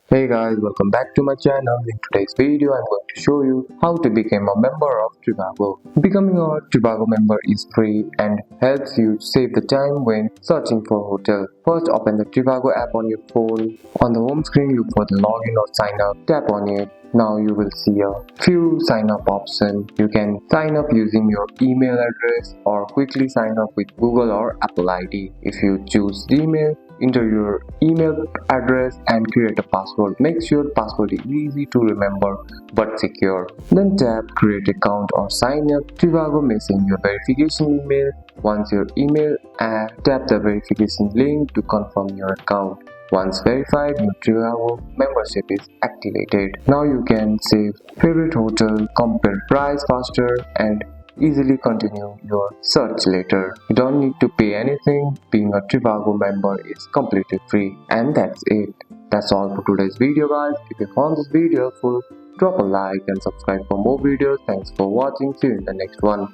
Hey guys, welcome back to my channel. In today's video, I'm going to show you how to become a member of Trivago. Becoming a Trivago member is free and helps you save the time when searching for a hotel. First, open the Trivago app on your phone. On the home screen, look for the login or sign up. Tap on it. Now you will see a few sign up options. You can sign up using your email address or quickly sign up with Google or Apple ID. If you choose Gmail, enter your email address and create a password. Make sure password is easy to remember but secure. Then tap create account or sign up. Trivago may send you a verification email. Once your email, tap the verification link to confirm your account. Once verified, your Trivago membership is activated. Now you can save favorite hotel, compare price faster, and easily continue your search later. You don't need to pay anything. Being a Trivago member is completely free. And that's it. That's all for today's video, guys. If you found this video helpful, drop a like and subscribe for more videos. Thanks for watching. See you in the next one.